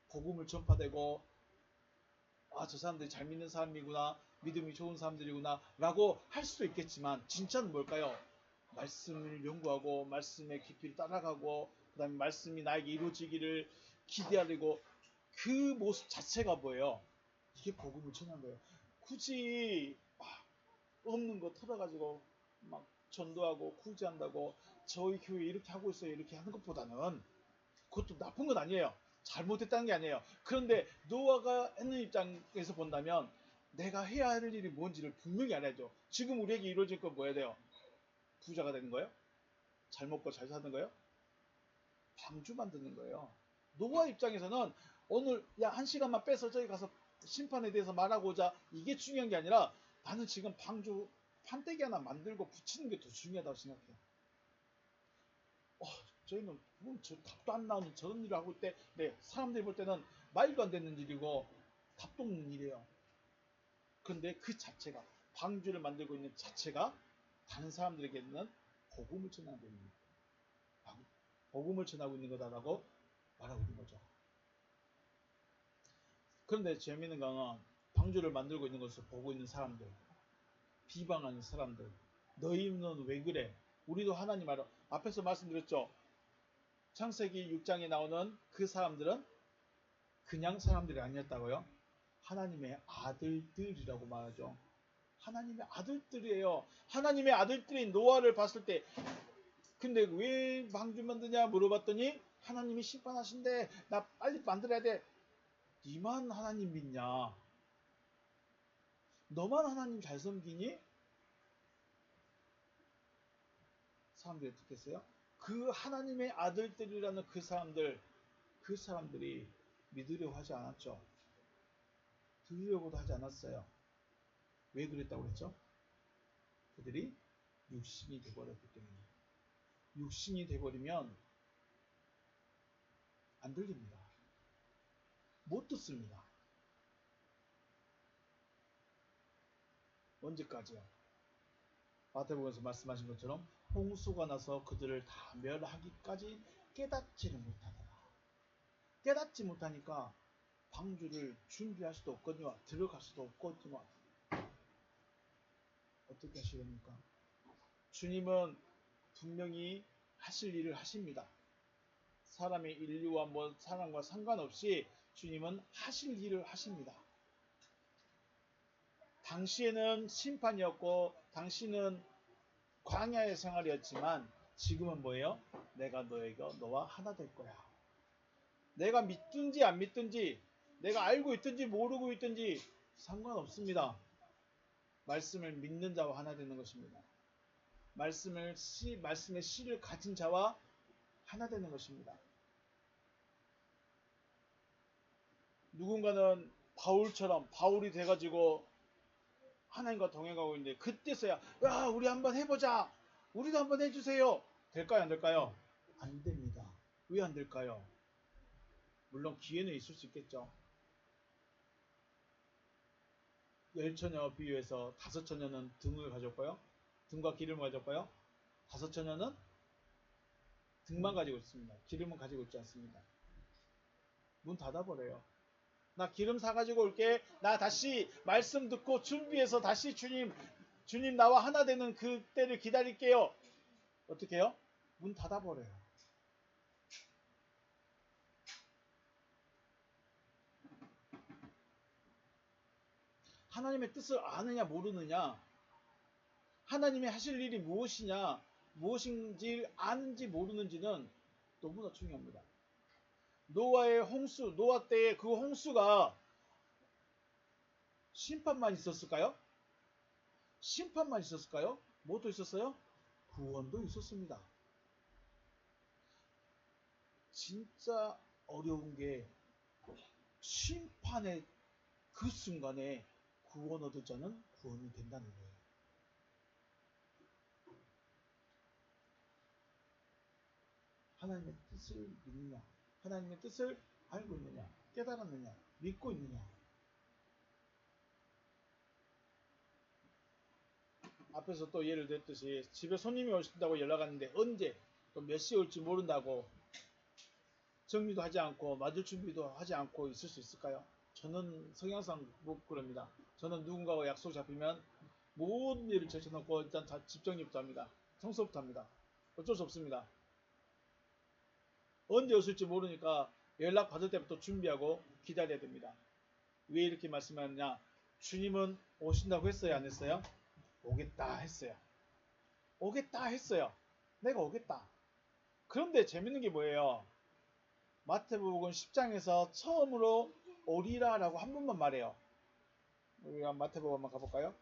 복음을 전파되고 저 사람들이 잘 믿는 사람이구나, 믿음이 좋은 사람들이구나 라고 할 수도 있겠지만 진짜는 뭘까요? 말씀을 연구하고 말씀의 깊이를 따라가고 그 다음에 말씀이 나에게 이루어지기를 기대하려고 그 모습 자체가 뭐예요? 이게 복음을 전한 거예요. 굳이 없는 거 털어가지고 막 전도하고 구제한다고 저희 교회 이렇게 하고 있어요 이렇게 하는 것보다는 그것도 나쁜 건 아니에요. 잘못했다는 게 아니에요. 그런데 노아가 했는 입장에서 본다면 내가 해야 할 일이 뭔지를 분명히 알아야죠. 지금 우리에게 이루어질 건 뭐 해야 돼요? 부자가 되는 거예요? 잘 먹고 잘 사는 거예요? 방주 만드는 거예요. 노아 입장에서는 오늘 한 시간만 빼서 저기 가서 심판에 대해서 말하고자 이게 중요한 게 아니라 나는 지금 방주 판때기 하나 만들고 붙이는 게 더 중요하다고 생각해요. 저희는 저 답도 안 나오는 저런 일을 하고 있대. 네, 사람들이 볼 때는 말도 안 되는 일이고 답도 없는 일이에요. 그런데 그 자체가 방주를 만들고 있는 자체가 다른 사람들에게는 복음을 전하고 있는 거다. 복음을 전하고 있는 거다라고 말하고 있는 거죠. 그런데 재미있는 거는 방주를 만들고 있는 것을 보고 있는 사람들, 비방하는 사람들, 너희는 왜 그래? 우리도 하나님 알아. 앞에서 말씀드렸죠. 창세기 6장에 나오는 그 사람들은 그냥 사람들이 아니었다고요. 하나님의 아들들이라고 말하죠. 하나님의 아들들이에요. 하나님의 아들들인 노아를 봤을 때 근데 왜 방주 만드냐 물어봤더니 하나님이 심판하신대. 나 빨리 만들어야 돼. 니만 하나님 믿냐? 너만 하나님 잘 섬기니? 사람들이 어떻게 했어요? 그 하나님의 아들들이라는 그 사람들이 믿으려고 하지 않았죠. 들으려고도 하지 않았어요. 왜 그랬다고 그랬죠? 그들이 육신이 돼버렸기 때문에. 육신이 돼버리면 안 들립니다. 못 듣습니다. 언제까지요? 마태복음에서 말씀하신 것처럼 홍수가 나서 그들을 다 멸하기까지 깨닫지를 못하더라. 깨닫지 못하니까 방주를 준비할 수도 없거니와 들어갈 수도 없거니와 어떻게 하시렵니까? 주님은 분명히 하실 일을 하십니다. 사람의 인류와 사람과 상관없이 주님은 하실 일을 하십니다. 당시에는 심판이었고 당시는 광야의 생활이었지만 지금은 뭐예요? 내가 너와 하나 될 거야. 내가 믿든지 안 믿든지 내가 알고 있든지 모르고 있든지 상관없습니다. 말씀을 믿는 자와 하나 되는 것입니다. 말씀의 씨를 가진 자와 하나 되는 것입니다. 누군가는 바울이 돼가지고 하나님과 동행하고 있는데 그때서야 야 우리 한번 해보자. 우리도 한번 해주세요. 될까요? 안 될까요? 안 됩니다. 왜 안 될까요? 물론 기회는 있을 수 있겠죠. 10처녀 비유해서 5처녀는 등을 가졌고요. 등과 기름을 가졌고요. 5처녀는 등만 가지고 있습니다. 기름은 가지고 있지 않습니다. 문 닫아버려요. 나 기름 사가지고 올게. 나 다시 말씀 듣고 준비해서 다시 주님 나와 하나 되는 그때를 기다릴게요. 어떻게 해요? 문 닫아버려요. 하나님의 뜻을 아느냐 모르느냐, 하나님이 하실 일이 무엇인지 아는지 모르는지는 너무나 중요합니다. 노아 때의 그 홍수가 심판만 있었을까요? 심판만 있었을까요? 뭐도 있었어요? 구원도 있었습니다. 진짜 어려운 게 심판의 그 순간에 구원 얻을 자는 구원이 된다는 거예요. 하나님의 뜻을 믿느냐, 하나님의 뜻을 알고 있느냐, 깨달았느냐, 믿고 있느냐. 앞에서 또 예를 들었듯이 집에 손님이 오신다고 연락 왔는데 언제 또 몇 시에 올지 모른다고 정리도 하지 않고 맞을 준비도 하지 않고 있을 수 있을까요? 저는 성향상 못 그럽니다. 저는 누군가와 약속 잡히면 모든 일을 제쳐놓고 일단 집 정리부터 합니다. 청소부터 합니다. 어쩔 수 없습니다. 언제 오실지 모르니까 연락 받을 때부터 준비하고 기다려야 됩니다. 왜 이렇게 말씀하느냐? 주님은 오신다고 했어요? 안 했어요? 오겠다 했어요. 오겠다 했어요. 내가 오겠다. 그런데 재밌는 게 뭐예요? 마태복음 10장에서 처음으로 오리라 라고 한 번만 말해요. 우리가 마태복음 한번 가볼까요?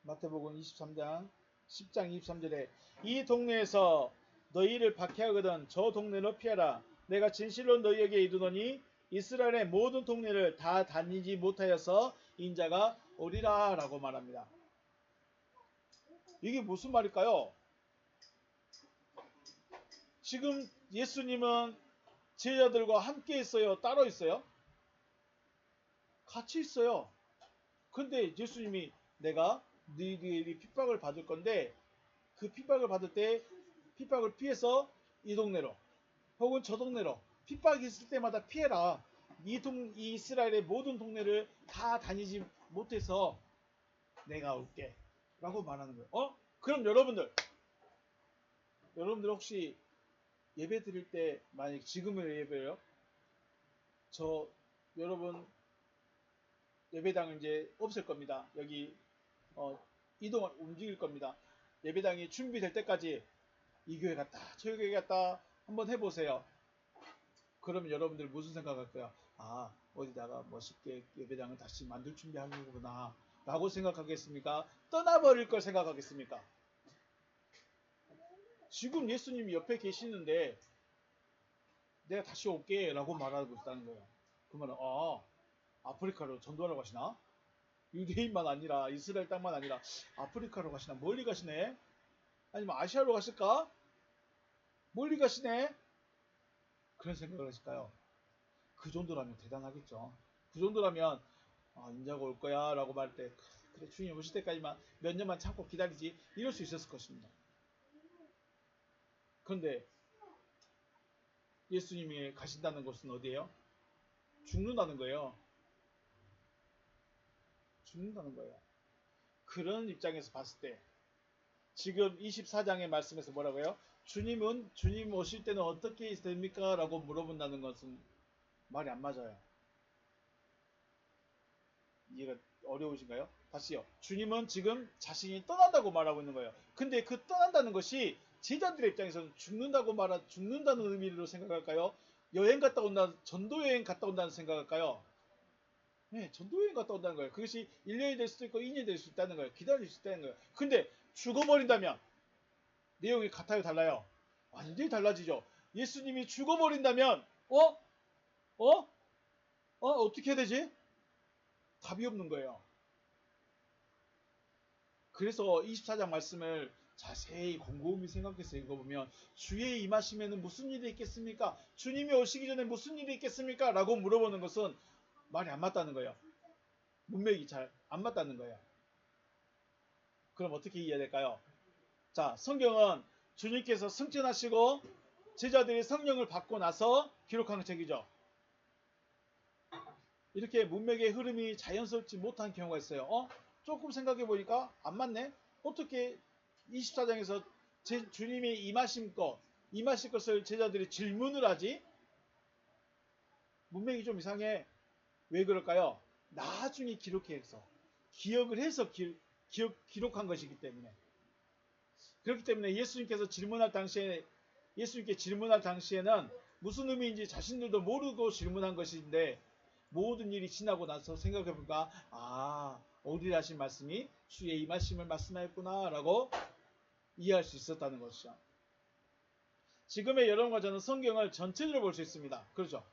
마태복음 10장 23절에 이 동네에서 너희를 박해하거든 저 동네로 피하라. 내가 진실로 너희에게 이르노니 이스라엘의 모든 동네를 다 다니지 못하여서 인자가 오리라 라고 말합니다. 이게 무슨 말일까요? 지금 예수님은 제자들과 함께 있어요? 따로 있어요? 같이 있어요. 근데 예수님이 내가 너희들이 핍박을 받을 건데 그 핍박을 받을 때 핍박을 피해서 이 동네로 혹은 저 동네로 핍박이 있을 때마다 피해라. 이 이스라엘의 모든 동네를 다 다니지 못해서 내가 올게 라고 말하는 거예요. 그럼 여러분들 혹시 예배 드릴 때 만약 지금의 예배요? 여러분 예배당을 이제 없앨 겁니다. 여기 움직일 겁니다. 예배당이 준비될 때까지 이 교회 갔다 저 교회 갔다 한번 해보세요. 그러면 여러분들 무슨 생각할 거야? 아, 어디다가 멋있게 예배당을 다시 만들 준비하는 거구나 라고 생각하겠습니까? 떠나버릴 걸 생각하겠습니까? 지금 예수님이 옆에 계시는데 내가 다시 올게 라고 말하고 있다는 거예요. 그 말은 아프리카로 전도하러 가시나? 유대인만 아니라 이스라엘 땅만 아니라 아프리카로 가시나? 멀리 가시네? 아니면 아시아로 가실까? 멀리 가시네? 그런 생각을 하실까요? 그 정도라면 대단하겠죠. 그 정도라면 인자가 올 거야 라고 말할 때 그래 주님 오실 때까지만 몇 년만 참고 기다리지 이럴 수 있었을 것입니다. 그런데 예수님이 가신다는 것은 어디예요? 죽는다는 거예요. 죽는다는 거예요. 그런 입장에서 봤을 때 지금 24장의 말씀에서 뭐라고요? 주님 오실 때는 어떻게 됩니까? 라고 물어본다는 것은 말이 안 맞아요. 이해가 어려우신가요? 다시요. 주님은 지금 자신이 떠난다고 말하고 있는 거예요. 근데 그 떠난다는 것이 제자들의 입장에서는 죽는다는 의미로 생각할까요? 여행 갔다 온다, 전도 여행 갔다 온다는 생각할까요? 네, 전도 여행 갔다 온다는 거예요. 그것이 1년이 될 수도 있고 2년이 될 수 있다는 거예요. 기다릴 수 있다는 거예요. 근데 죽어버린다면 내용이 같아요, 달라요? 완전히 달라지죠. 예수님이 죽어버린다면 어떻게 해야 되지? 답이 없는 거예요. 그래서 24장 말씀을 자세히 곰곰이 생각해서 읽어보면 주의 임하시면 무슨 일이 있겠습니까? 주님이 오시기 전에 무슨 일이 있겠습니까? 라고 물어보는 것은 말이 안 맞다는 거예요. 문맥이 잘 안 맞다는 거예요. 그럼 어떻게 이해해야 될까요? 자, 성경은 주님께서 승천하시고 제자들이 성령을 받고 나서 기록한 책이죠. 이렇게 문맥의 흐름이 자연스럽지 못한 경우가 있어요. 조금 생각해 보니까 안 맞네? 어떻게 24장에서 주님이 임하실 것을 제자들이 질문을 하지? 문맥이 좀 이상해. 왜 그럴까요? 나중에 기록해서 기억을 해서 기록한 것이기 때문에. 그렇기 때문에 예수님께 질문할 당시에는 무슨 의미인지 자신들도 모르고 질문한 것인데 모든 일이 지나고 나서 생각해보니까 오리라 하신 말씀이 주의 임하심을 말씀하였구나 라고 이해할 수 있었다는 것이죠. 지금의 여러분과 저는 성경을 전체적으로 볼 수 있습니다. 그렇죠?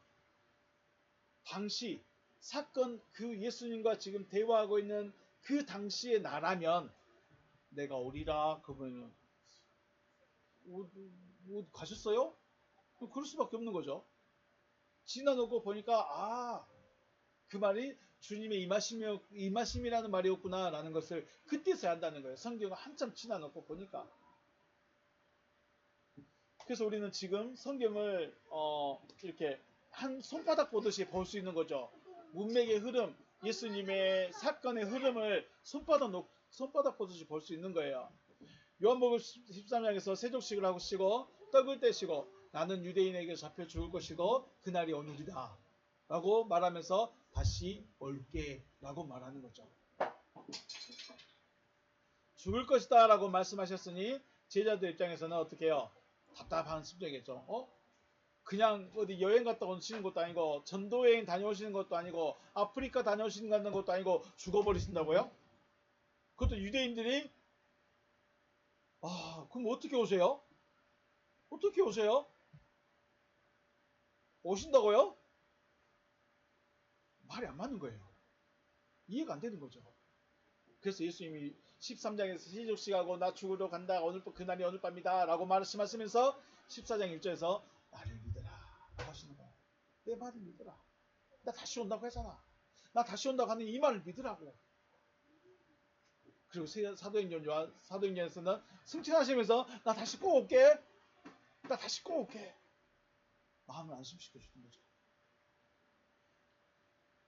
당시 사건 그 예수님과 지금 대화하고 있는 그 당시의 나라면 내가 오리라 그러면 가셨어요? 그럴 수밖에 없는 거죠. 지나놓고 보니까 그 말이 주님의 임하심이라는 말이었구나 라는 것을 그때서야 한다는 거예요. 성경을 한참 지나놓고 보니까. 그래서 우리는 지금 성경을 이렇게 한 손바닥 보듯이 볼 수 있는 거죠. 문맥의 흐름, 예수님의 사건의 흐름을 손바닥 보듯이 볼 수 있는 거예요. 요한복음 13장에서 세족식을 하시고 떡을 떼시고 나는 유대인에게 잡혀 죽을 것이고 그날이 오늘이다 라고 말하면서 다시 올게 라고 말하는 거죠. 죽을 것이다 라고 말씀하셨으니 제자들 입장에서는 어떻게 해요? 답답한 심정이겠죠. 그냥 어디 여행 갔다 오시는 것도 아니고 전도여행 다녀오시는 것도 아니고 아프리카 다녀오시는 것도 아니고 죽어버리신다고요? 그것도 유대인들이 그럼 어떻게 오세요? 어떻게 오세요? 오신다고요? 말이 안 맞는 거예요. 이해가 안 되는 거죠. 그래서 예수님이 13장에서 세족식하고 나 죽으러 간다. 그날이 오늘 밤이다. 라고 말씀하시면서 14장 1절에서 나를 믿어라. 하시는 거예요. 내 말을 믿어라. 나 다시 온다고 했잖아. 나 다시 온다고 하는 이 말을 믿으라고. 그리고 사도행전에서는 승천하시면서 나 다시 꼭 올게. 나 다시 꼭 올게. 마음을 안심시켜 주는 거죠.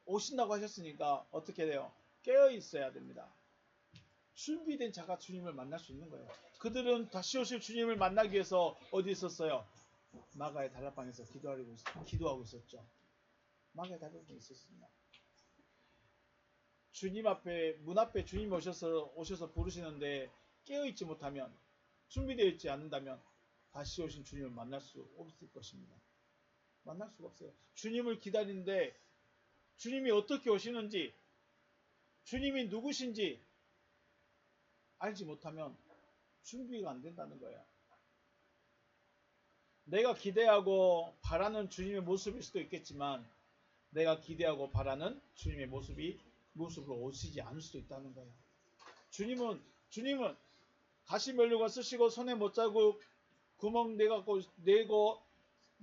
오신다고 하셨으니까 어떻게 돼요? 깨어 있어야 됩니다. 준비된 자가 주님을 만날 수 있는 거예요. 그들은 다시 오실 주님을 만나기 위해서 어디 있었어요? 마가의 다락방에서 기도하고 있었죠. 마가의 다락방에 있었습니다. 주님 앞에 문 앞에 주님 오셔서 부르시는데 깨어있지 못하면 준비되어 있지 않는다면 다시 오신 주님을 만날 수 없을 것입니다. 만날 수가 없어요. 주님을 기다리는데 주님이 어떻게 오시는지 주님이 누구신지 알지 못하면 준비가 안 된다는 거예요. 내가 기대하고 바라는 주님의 모습일 수도 있겠지만 내가 기대하고 바라는 주님의 모습으로 오시지 않을 수도 있다는 거예요. 주님은 가시면류관 쓰시고 손에 못자국 구멍 내고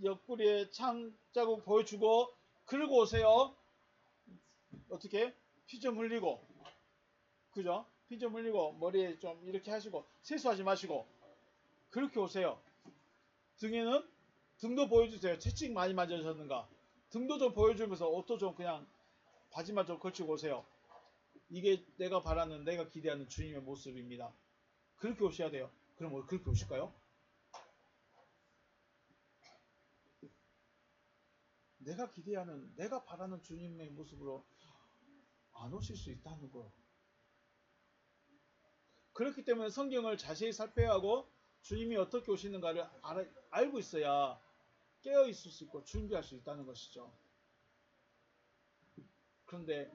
옆구리에 창 자국 보여주고 그러고 오세요. 어떻게? 피 좀 흘리고, 그죠? 피 좀 흘리고 머리에 좀 이렇게 하시고 세수하지 마시고 그렇게 오세요. 등도 보여주세요. 채찍 많이 맞으셨는가? 등도 좀 보여주면서 옷도 좀 그냥 바지만 좀 걸치고 오세요. 이게 내가 바라는, 내가 기대하는 주님의 모습입니다. 그렇게 오셔야 돼요. 그럼 그렇게 오실까요? 내가 기대하는, 내가 바라는 주님의 모습으로 안 오실 수 있다는 거. 그렇기 때문에 성경을 자세히 살펴야 하고 주님이 어떻게 오시는가를 알고 있어야 깨어 있을 수 있고 준비할 수 있다는 것이죠. 그런데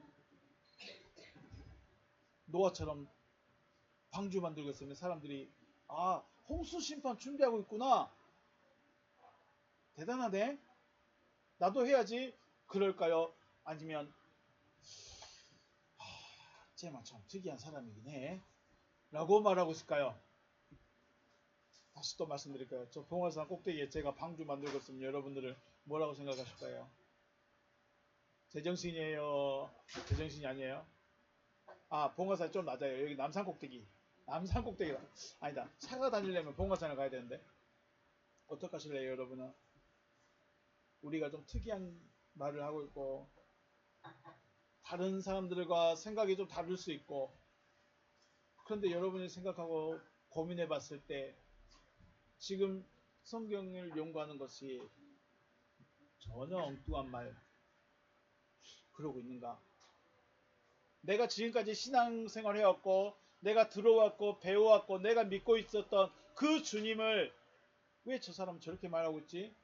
노아처럼 방주 만들고 있으면 사람들이 홍수 심판 준비하고 있구나. 대단하네. 나도 해야지. 그럴까요? 아니면 쟤만 참 특이한 사람이긴 해. 라고 말하고 있을까요? 다시 또 말씀드릴까요? 저 봉화산 꼭대기에 제가 방주 만들고 있으면 여러분들을 뭐라고 생각하실까요? 제정신이에요? 제정신이 아니에요? 봉화산이 좀 낮아요. 여기 남산 꼭대기. 남산 꼭대기다. 아니다. 차가 다니려면 봉화산을 가야 되는데. 어떡하실래요, 여러분은? 우리가 좀 특이한 말을 하고 있고, 다른 사람들과 생각이 좀 다를 수 있고, 그런데 여러분이 생각하고 고민해 봤을 때, 지금 성경을 연구하는 것이 전혀 엉뚱한 말, 그러고 있는가? 내가 지금까지 신앙생활 해왔고, 내가 들어왔고, 배워왔고, 내가 믿고 있었던 그 주님을 왜 저 사람은 저렇게 말하고 있지?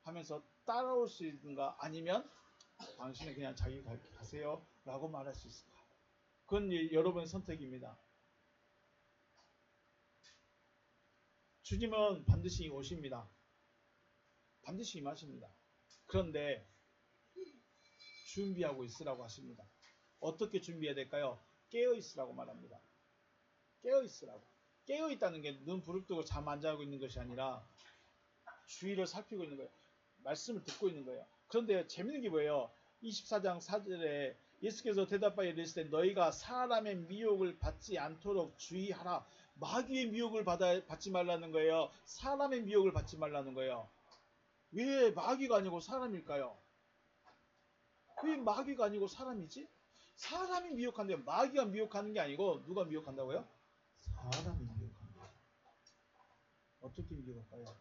하면서 따라올 수 있는가? 아니면 당신은 그냥 자기 가세요 라고 말할 수 있을까? 그건 여러분의 선택입니다. 주님은 반드시 오십니다. 반드시 임하십니다. 그런데 준비하고 있으라고 하십니다. 어떻게 준비해야 될까요? 깨어 있으라고 말합니다. 깨어 있으라고. 깨어 있다는 게 눈 부릅뜨고 잠 안 자고 있는 것이 아니라 주위를 살피고 있는 거예요. 말씀을 듣고 있는 거예요. 그런데 재밌는 게 뭐예요? 24장 4절에 예수께서 대답하여 이르시되 너희가 사람의 미혹을 받지 않도록 주의하라. 마귀의 미혹을 받지 말라는 거예요. 사람의 미혹을 받지 말라는 거예요. 왜 마귀가 아니고 사람일까요? 왜 마귀가 아니고 사람이지? 사람이 미혹한데 마귀가 미혹하는 게 아니고 누가 미혹한다고요? 사람이 미혹합니다. 어떻게 미혹할까요?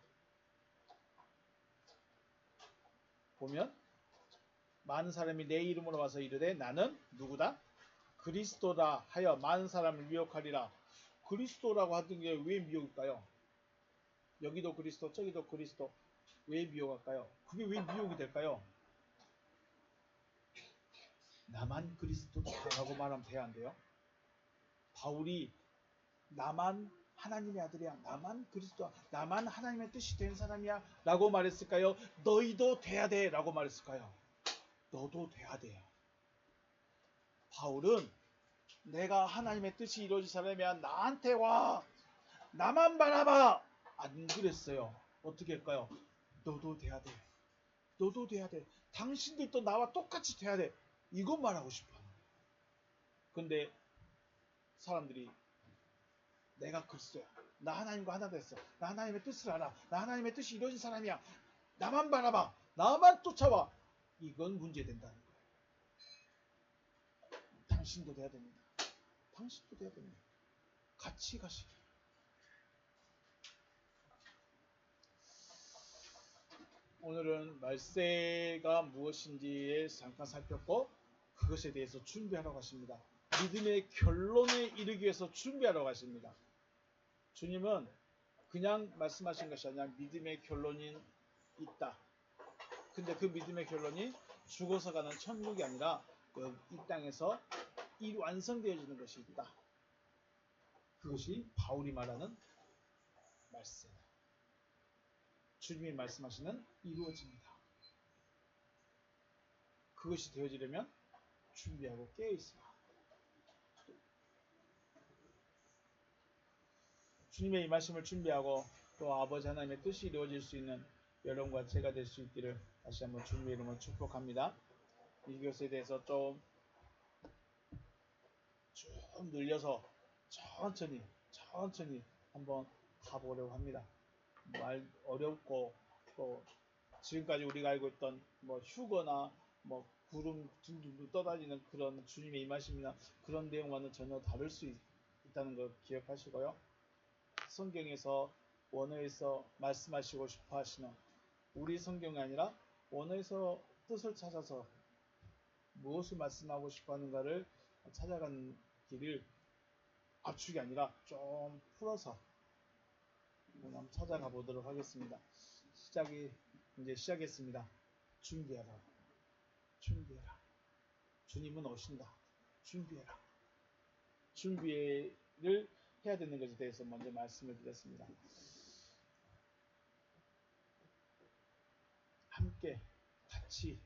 보면 많은 사람이 내 이름으로 와서 이르되 나는 누구다? 그리스도다 하여 많은 사람을 미혹하리라. 그리스도라고 하던 게 왜 미혹일까요? 여기도 그리스도 저기도 그리스도 왜 미혹할까요? 그게 왜 미혹이 될까요? 나만 그리스도다라고 말하면 돼야 안 돼요? 바울이 나만 하나님의 아들이야. 나만 그리스도야. 나만 하나님의 뜻이 된 사람이야. 라고 말했을까요? 너희도 돼야 돼. 라고 말했을까요? 너도 돼야 돼. 바울은 내가 하나님의 뜻이 이루어질 사람이야. 나한테 와. 나만 바라봐. 안 그랬어요. 어떻게 할까요? 너도 돼야 돼. 너도 돼야 돼. 당신들도 나와 똑같이 돼야 돼. 이것 말하고 싶어. 근데 사람들이 내가 그리스도야. 나 하나님과 하나 됐어. 나 하나님의 뜻을 알아. 나 하나님의 뜻이 이루어진 사람이야. 나만 바라봐. 나만 쫓아와. 이건 문제된다는 거예요. 당신도 돼야 됩니다. 당신도 돼야 됩니다. 같이 가시기. 오늘은 말세가 무엇인지에 잠깐 살폈고 그 그것에 대해서 준비하러 가십니다. 믿음의 결론에 이르기 위해서 준비하러 가십니다. 주님은 그냥 말씀하신 것이 아니라 믿음의 결론이 있다. 근데 그 믿음의 결론이 죽어서 가는 천국이 아니라 이 땅에서 완성되어지는 것이 있다. 그것이 바울이 말하는 말씀. 주님이 말씀하시는 이루어집니다. 그것이 되어지려면 준비하고 깨어있어야 합니다. 주님의 이 말씀을 준비하고 또 아버지 하나님의 뜻이 이루어질 수 있는 여러분과 제가 될 수 있기를 다시 한번 주님의 이름으로 축복합니다. 이것에 대해서 좀 늘려서 천천히 한번 가보려고 합니다. 어렵고 또 지금까지 우리가 알고 있던 휴거나 구름 둥둥 떠다니는 그런 주님의 임하심이나 그런 내용과는 전혀 다를 수 있다는 걸 기억하시고요. 성경에서 원어에서 말씀하시고 싶어 하시는 우리 성경이 아니라 원어에서 뜻을 찾아서 무엇을 말씀하고 싶어 하는가를 찾아가는 길을 압축이 아니라 좀 풀어서 한번 찾아가 보도록 하겠습니다. 이제 시작했습니다. 준비해라. 주님은 오신다. 준비를 해야 되는 것에 대해서 먼저 말씀을 드렸습니다. 함께 같이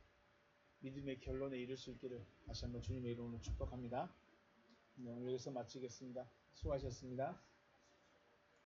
믿음의 결론에 이를 수 있기를 다시 한번 주님의 이름으로 축복합니다. 오늘 여기서 마치겠습니다. 수고하셨습니다.